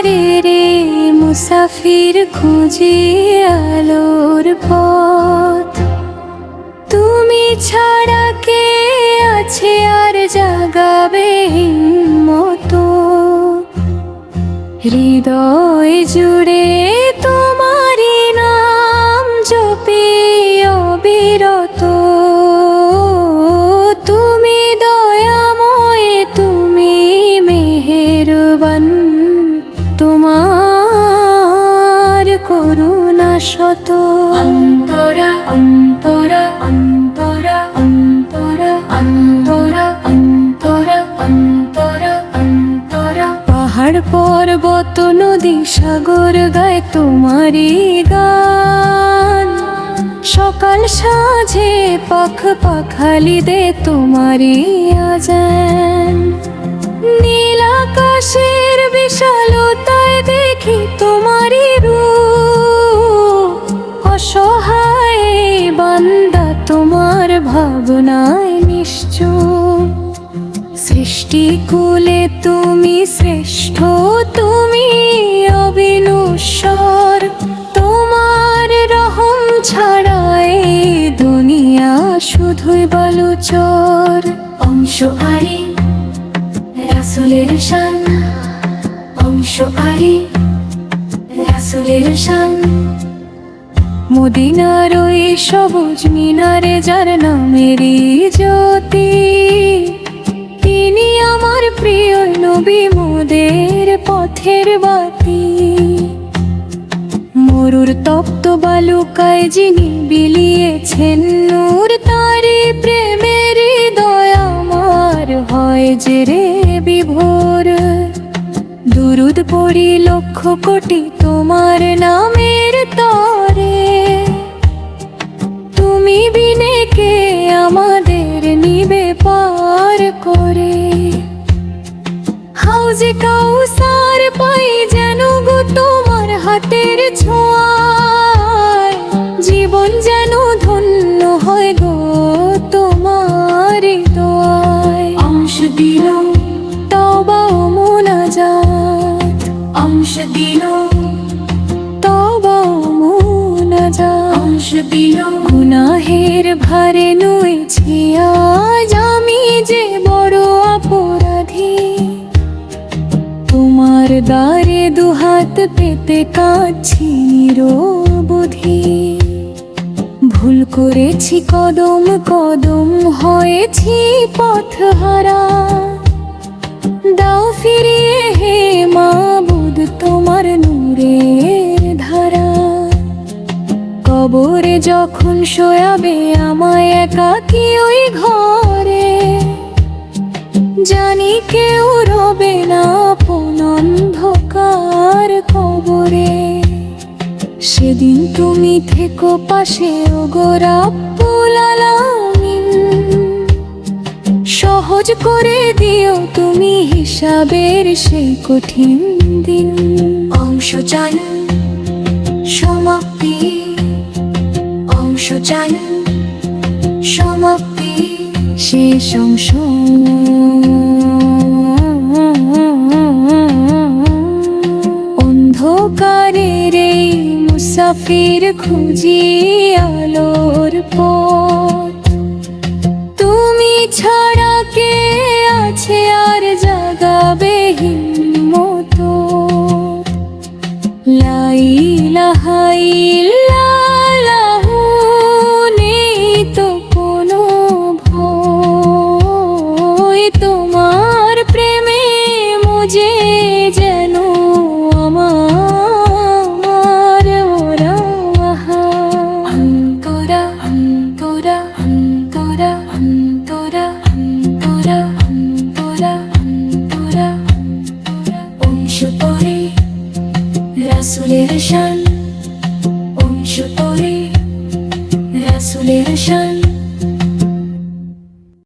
অন্ধকারের মুসাফির খুঁজি আলোর পথ। তুমি ছাড়া কে আছে আর জাগাবে হিম্মত? হৃদয় জুড়ে তোমারই নাম জপি অবিরত। তুমি দয়াময়, তুমি মেহেরবান, তোমার করুণা শত। অন্তরা অন্তরা অন্তরা অন্তরা অন্তরা অন্তরা অন্তরা অন্তরা। পাহাড় পর্বত নদী সাগর গায় তোমারই গান। সকাল সাঁঝে পাখ পাখালি দে তোমারই আজান। নীল আকাশের বিশালতায় দেখি তোমারই রূপ। অসহায় বান্দা তোমার ভাবনায় নিশ্চুপ। সৃষ্টিকুলে তুমি শ্রেষ্ঠ, তুমি অবিনশ্বর। তোমার রহম ছাড়া এই দুনিয়া শুধুই বালুচর। অংশ আরি রাসূলের শান, অংশ আরি রাসূলের শান। মদিনার ওই সবুজ মিনারে যার নামেরই জ্যোতি। তিনি আমার প্রিয় নবী, মোদের পথের বাতি। মরুর তপ্ত বালুকায় যিনি বিলিয়েছেন নূর, তারি প্রেমের হৃদয় আমার হয় যে রে বিভোর। দুরুদ পড়ি লক্ষ কোটি তোমার নামের তরে। তুমি বিনে কে আমাদের নিবে পার করে? হাউজে কাউসার পাই যেন গো তোমার হাতের ছোঁয়ায়। জীবন যেন ধন্য হয় গো তোমার দোয়ায়। অংশ দিল তওবা ও মুনাজাত, অংশ দিল তওবা ও মুনাজাত। অংশ দিল গুনাহের ভারে নুয়েছি আজ আমি যে বড় অপরাধী। তোমার দ্বারে দুহাত পেতে কাঁদছি নিরবধি। ভুল করেছি কদম কদম হয়েছি পথহারা। দাও ফিরিয়ে হে মাবুদ তোমার নূরের ধারা। কবরে যখন শোয়াবে আমায় একাকী ওই ঘরে, জানি কেউ রবে না আপন অন্ধকার কবরে। সেদিন তুমি থেকো পাশে ওগো রাব্বুল আলামিন। সহজ করে দিও তুমি হিসাবের সেই কঠিন দিন। অংশ চান সমাপ্তি, অংশ চান সমাপ্তি, শেষ অংশ। অন্ধকারের এই মুসাফির খুঁজি আলোর পথ। তুমি ছাড়া কে আছে আর জাগাবে হিম্মত? লা ইলাহা ইল্লাল্লাহু, নেই তো কোনো ভয়। তোমার প্রেমে মুজে যেন আমার ওরা। অন্তরা অন্তরা অন্তরা অন্তরা অন্তরা অন্তরা অন্তরা। অংশ পরে রাসূলের শান,